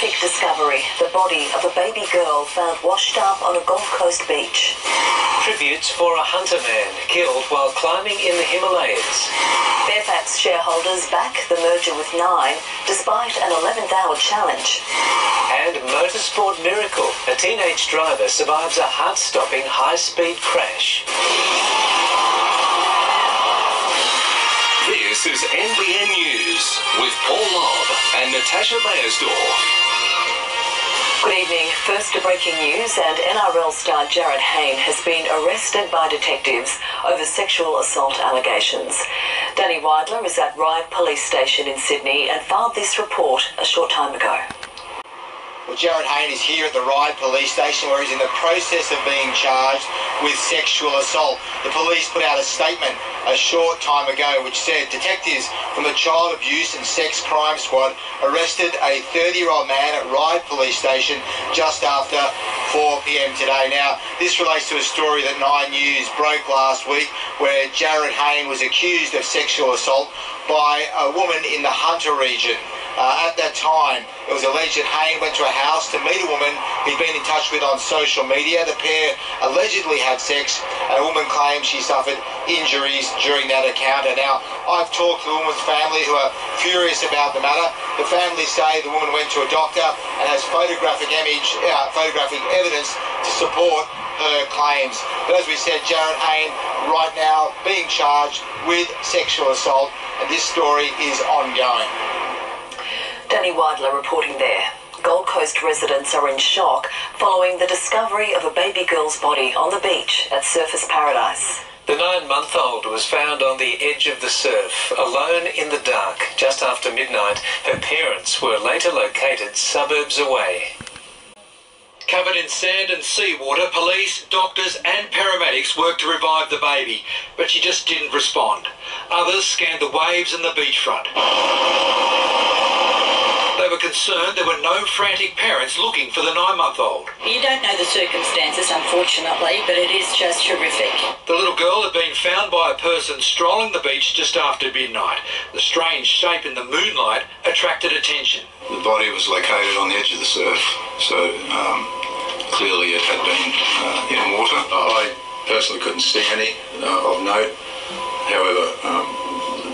horrific discovery, the body of a baby girl found washed up on a Gold Coast beach. Tributes for a hunter man killed while climbing in the Himalayas. Fairfax shareholders back the merger with Nine despite an 11th-hour challenge. And motorsport miracle, a teenage driver survives a heart-stopping high-speed crash. This is NBN News with Paul Lobb and Natasha Beyersdorf. Good evening. First to breaking news, and NRL star Jarryd Hayne has been arrested by detectives over sexual assault allegations. Danny Weidler is at Ryde Police Station in Sydney and filed this report a short time ago. Well, Jarryd Hayne is here at the Ryde Police Station where he's in the process of being charged with sexual assault. The police put out a statement a short time ago which said detectives from the Child Abuse and Sex Crime Squad arrested a 30-year-old man at Ryde Police Station just after 4 p.m. today. Now, this relates to a story that Nine News broke last week where Jarryd Hayne was accused of sexual assault by a woman in the Hunter region. At that time, it was alleged that Hayne went to a house to meet a woman he'd been in touch with on social media. The pair allegedly had sex, and a woman claims she suffered injuries during that encounter. Now, I've talked to the woman's family who are furious about the matter. The family say the woman went to a doctor and has photographic evidence to support her claims. But as we said, Jarryd Hayne right now being charged with sexual assault, and this story is ongoing. Danny Weidler reporting there. Gold Coast residents are in shock following the discovery of a baby girl's body on the beach at Surfers Paradise. The 9-month-old was found on the edge of the surf, alone in the dark. Just after midnight, her parents were later located suburbs away. Covered in sand and seawater, police, doctors and paramedics worked to revive the baby, but she just didn't respond. Others scanned the waves and the beachfront. They were concerned there were no frantic parents looking for the 9-month-old. You don't know the circumstances, unfortunately, but it is just horrific. The little girl had been found by a person strolling the beach just after midnight. The strange shape in the moonlight attracted attention. The body was located on the edge of the surf, so clearly it had been in water. I personally couldn't see any of note. However,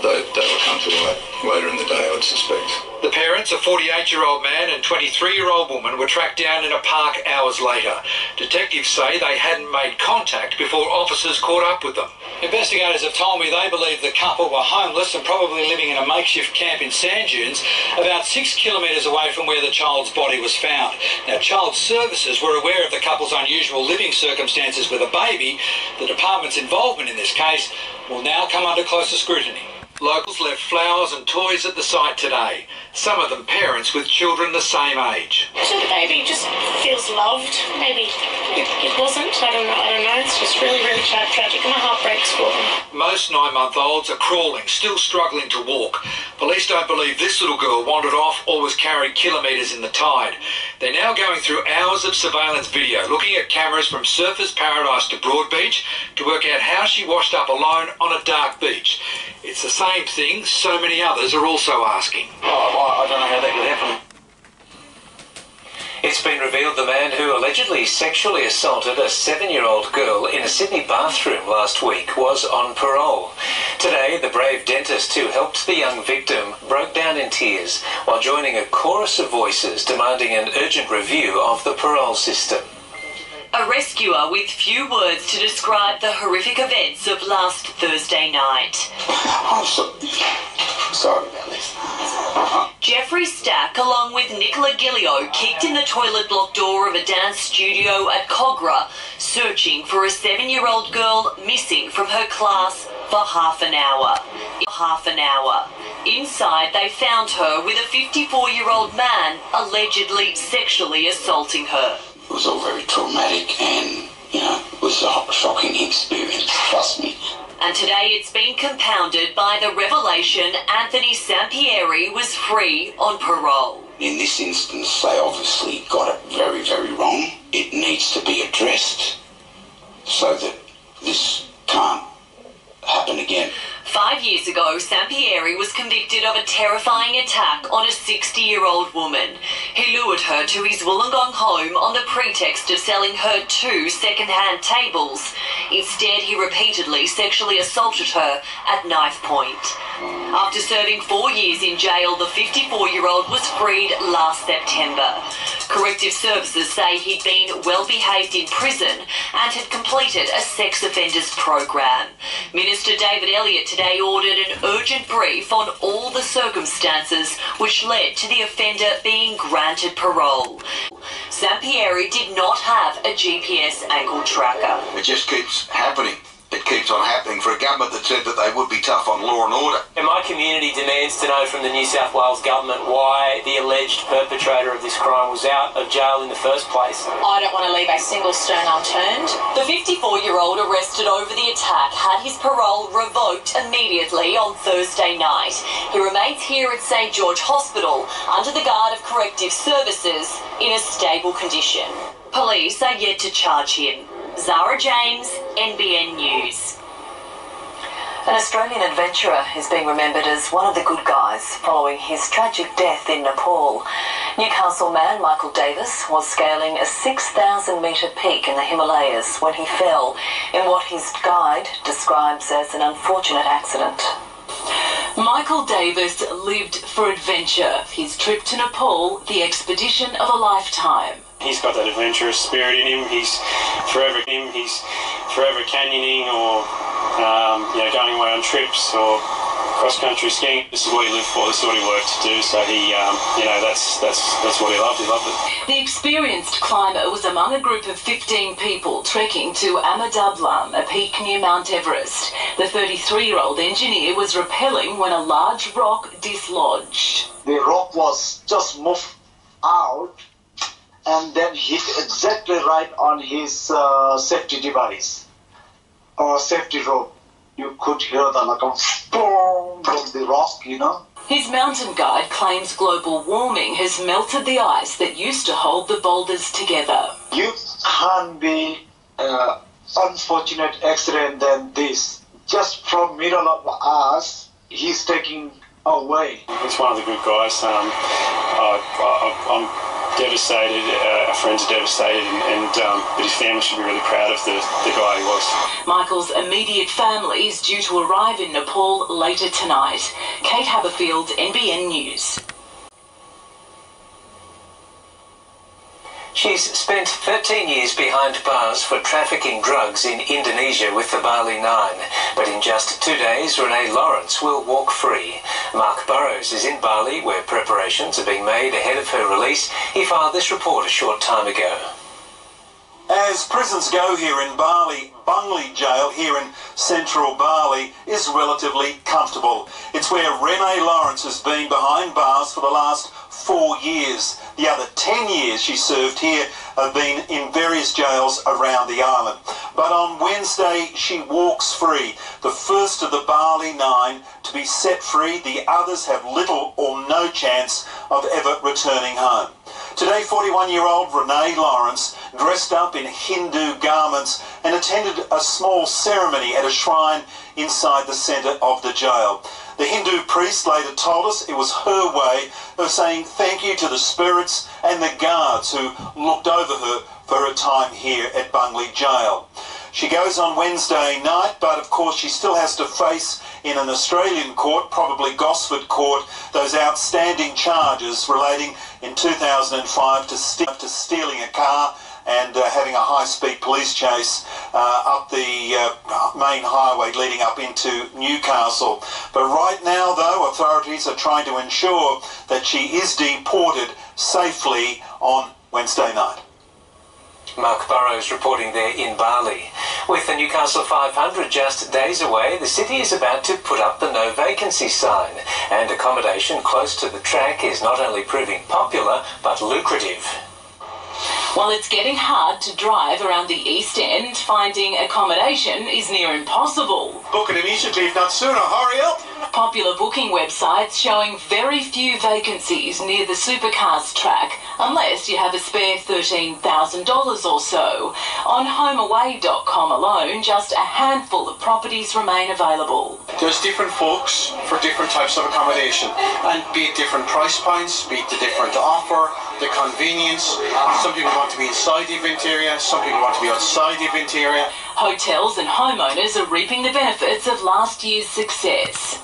they will come to light later in the day, I would suspect. The parents, a 48-year-old man and 23-year-old woman, were tracked down in a park hours later. Detectives say they hadn't made contact before officers caught up with them. Investigators have told me they believe the couple were homeless and probably living in a makeshift camp in sand dunes about 6 kilometres away from where the child's body was found. Now, Child Services were aware of the couple's unusual living circumstances with a baby. The department's involvement in this case will now come under closer scrutiny. Locals left flowers and toys at the site today, some of them parents with children the same age. So the baby just feels loved. Maybe it wasn't. I don't know. It's just really, really tragic. My heart breaks for them. Most 9-month-olds are crawling, still struggling to walk. Police don't believe this little girl wandered off or was carried kilometres in the tide. They're now going through hours of surveillance video, looking at cameras from Surfers Paradise to Broadbeach to work out how she washed up alone on a dark beach. It's the same thing so many others are also asking. I don't know how that could happen. It's been revealed the man who allegedly sexually assaulted a 7-year-old girl in a Sydney bathroom last week was on parole. Today, the brave dentist who helped the young victim broke down in tears while joining a chorus of voices demanding an urgent review of the parole system. A rescuer with few words to describe the horrific events of last Thursday night. I'm sorry about this. Jeffrey Stack, along with Nicola Gillio, kicked in the toilet block door of a dance studio at Cogra, searching for a 7-year-old girl missing from her class for half an hour. Inside, they found her with a 54-year-old man allegedly sexually assaulting her. It was all very traumatic and, it was a shocking experience, trust me. And today it's been compounded by the revelation Anthony Sampieri was free on parole. In this instance, they obviously got it very, very wrong. It needs to be addressed so that this can't happen again. 5 years ago, Sampieri was convicted of a terrifying attack on a 60-year-old woman. He lured her to his Wollongong home on the pretext of selling her 2 second-hand tables. Instead, he repeatedly sexually assaulted her at knife point. After serving 4 years in jail, the 54-year-old was freed last September. Corrective services say he'd been well-behaved in prison and had completed a sex offenders program. Minister David Elliott today ordered an urgent brief on all the circumstances which led to the offender being granted parole. Sampieri did not have a GPS ankle tracker. It just keeps happening. It keeps on happening for a government that said that they would be tough on law and order. And my community demands to know from the New South Wales government why the alleged perpetrator of this crime was out of jail in the first place. I don't want to leave a single stone unturned. The 54-year-old arrested over the attack had his parole revoked immediately on Thursday night. He remains here at St George Hospital under the guard of corrective services in a stable condition. Police are yet to charge him. Zara James, NBN News. An Australian adventurer is being remembered as one of the good guys following his tragic death in Nepal. Newcastle man Michael Davis was scaling a 6,000-metre peak in the Himalayas when he fell in what his guide describes as an unfortunate accident. Michael Davis lived for adventure. His trip to Nepal, the expedition of a lifetime. He's got that adventurous spirit in him. He's forever canyoning or going away on trips or cross-country skiing. This is what he lived for. This is what he worked to do. So he, that's what he loved. He loved it. The experienced climber was among a group of 15 people trekking to Amadablam, a peak near Mount Everest. The 33-year-old engineer was rappelling when a large rock dislodged. The rock was just moved out and then hit exactly right on his safety device or safety rope. You could hear the like a boom from the rock, you know. His mountain guide claims global warming has melted the ice that used to hold the boulders together. You can't be unfortunate accident than this. Just from middle of us, he's taking away. He's one of the good guys. I'm devastated, our friends are devastated, but his family should be really proud of the guy he was. Michael's immediate family is due to arrive in Nepal later tonight. Kate Haberfield, NBN News. She's spent 13 years behind bars for trafficking drugs in Indonesia with the Bali Nine. But in just 2 days, Renee Lawrence will walk free. Mark Burrows is in Bali, where preparations are being made ahead of her release. He filed this report a short time ago. As prisons go here in Bali, Bungli Jail here in central Bali is relatively comfortable. It's where Renee Lawrence has been behind bars for the last 4 years. The other 10 years she served here have been in various jails around the island. But on Wednesday she walks free, the first of the Bali Nine to be set free. The others have little or no chance of ever returning home. Today, 41-year-old Renee Lawrence dressed up in Hindu garments and attended a small ceremony at a shrine inside the centre of the jail. The Hindu priest later told us it was her way of saying thank you to the spirits and the guards who looked over her for her time here at Bungli Jail. She goes on Wednesday night, but of course she still has to face in an Australian court, probably Gosford Court, those outstanding charges relating in 2005 to stealing a car and having a high-speed police chase up the main highway leading up into Newcastle. But right now, though, authorities are trying to ensure that she is deported safely on Wednesday night. Mark Burrows reporting there in Bali. With the Newcastle 500 just days away, the city is about to put up the no vacancy sign, and accommodation close to the track is not only proving popular but lucrative. While it's getting hard to drive around the East End, finding accommodation is near impossible. Book it immediately, if not sooner. Hurry up! popular booking websites showing very few vacancies near the supercars track, unless you have a spare $13,000 or so. On homeaway.com alone, just a handful of properties remain available. There's different folks for different types of accommodation, and be it different price points, be it the different offer, the convenience. Some people want to be inside the event area, some people want to be outside the event area. Hotels and homeowners are reaping the benefits of last year's success.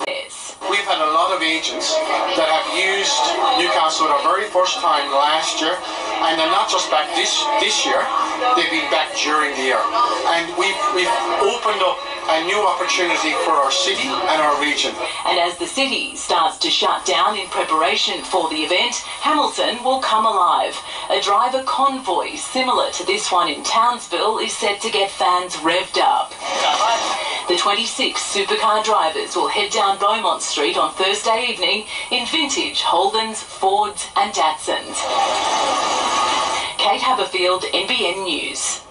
We've had a lot of agents that have used Newcastle for the very first time last year, and they're not just back this year, they've been back during the year. And we've opened up a new opportunity for our city and our region. And as the city starts to shut down in preparation for the event, Hamilton will come alive. A driver convoy similar to this one in Townsville is set to get fans revved up. The 26 supercar drivers will head down Beaumont Street on Thursday evening in vintage Holdens, Fords and Datsuns. Kate Haberfield, NBN News.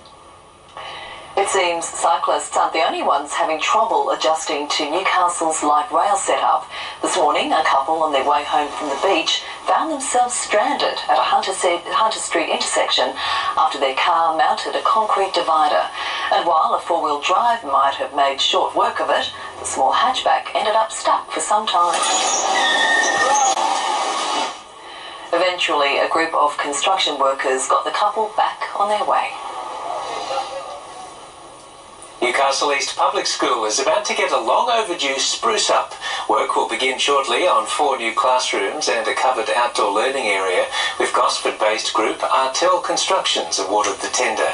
It seems cyclists aren't the only ones having trouble adjusting to Newcastle's light rail setup. This morning, a couple on their way home from the beach found themselves stranded at a Hunter Street intersection after their car mounted a concrete divider. And while a four-wheel drive might have made short work of it, the small hatchback ended up stuck for some time. Eventually, a group of construction workers got the couple back on their way. Newcastle East Public School is about to get a long overdue spruce up. Work will begin shortly on 4 new classrooms and a covered outdoor learning area, with Gosford-based group Artel Constructions awarded the tender.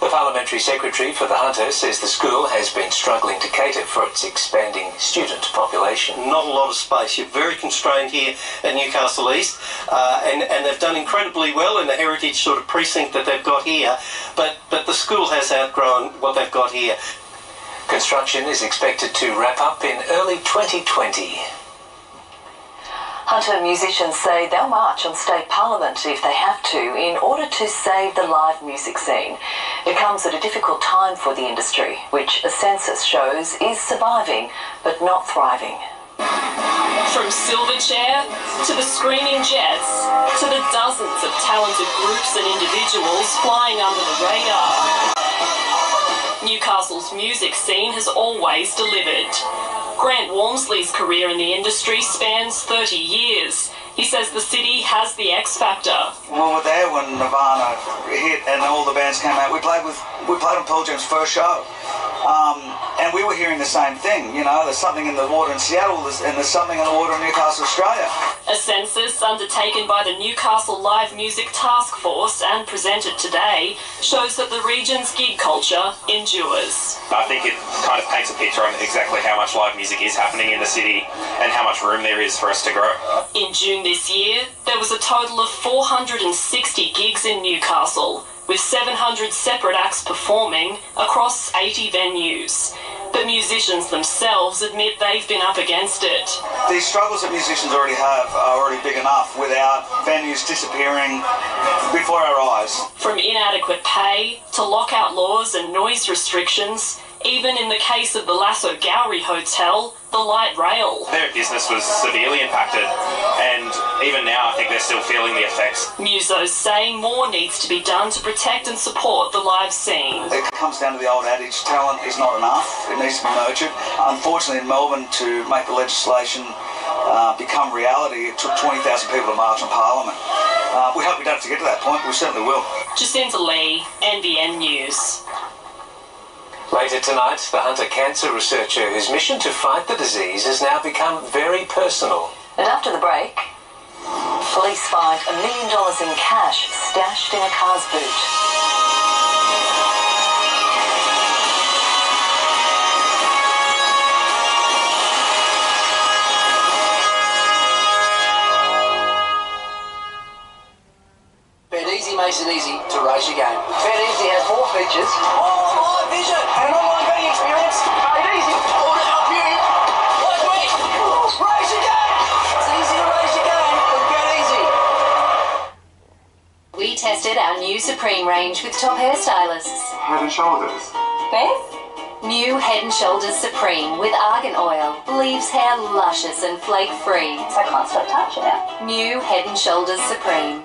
The Parliamentary Secretary for the Hunter says the school has been struggling to cater for its expanding student population. Not a lot of space. You're very constrained here at Newcastle East, and they've done incredibly well in the heritage sort of precinct that they've got here, but the school has outgrown what they've got here. Construction is expected to wrap up in early 2020. Hunter musicians say they'll march on state parliament if they have to in order to save the live music scene. It comes at a difficult time for the industry, which a census shows is surviving but not thriving. From Silverchair to the Screaming Jets to the dozens of talented groups and individuals flying under the radar, Newcastle's music scene has always delivered. Grant Walmsley's career in the industry spans 30 years. He says the city has the X factor. We were there when Nirvana hit and all the bands came out. We played on Pearl Jam's first show. And we were hearing the same thing, you know, there's something in the water in Seattle and there's something in the water in Newcastle, Australia. A census undertaken by the Newcastle Live Music Task Force and presented today shows that the region's gig culture endures. I think it kind of paints a picture on exactly how much live music is happening in the city and how much room there is for us to grow. In June this year, there was a total of 460 gigs in Newcastle, with 700 separate acts performing across 80 venues. But musicians themselves admit they've been up against it. These struggles that musicians already have are already big enough without venues disappearing before our eyes. From inadequate pay to lockout laws and noise restrictions, even in the case of the Lasso Gowrie Hotel, the light rail. Their business was severely impacted, and even now I think they're still feeling the effects. Musos say more needs to be done to protect and support the live scene. It comes down to the old adage, talent is not enough, it needs to be nurtured. Unfortunately in Melbourne, to make the legislation become reality, it took 20,000 people to march on Parliament. We hope we don't have to get to that point, but we certainly will. Jacinta Lee, NBN News. Later tonight, the Hunter cancer researcher whose mission to fight the disease has now become very personal. And after the break, police find $1 million in cash stashed in a car's boot. BetEasy makes it easy to raise your game. BetEasy has more features. Live vision and an online betting experience. BetEasy. All to help you. Like me. Raise your game. It's easy to raise your game with BetEasy. We tested our new Supreme range with top hairstylists. Head and Shoulders. Beth? New Head & Shoulders Supreme with argan oil leaves hair luscious and flake-free. I can't stop touching it. New Head & Shoulders Supreme.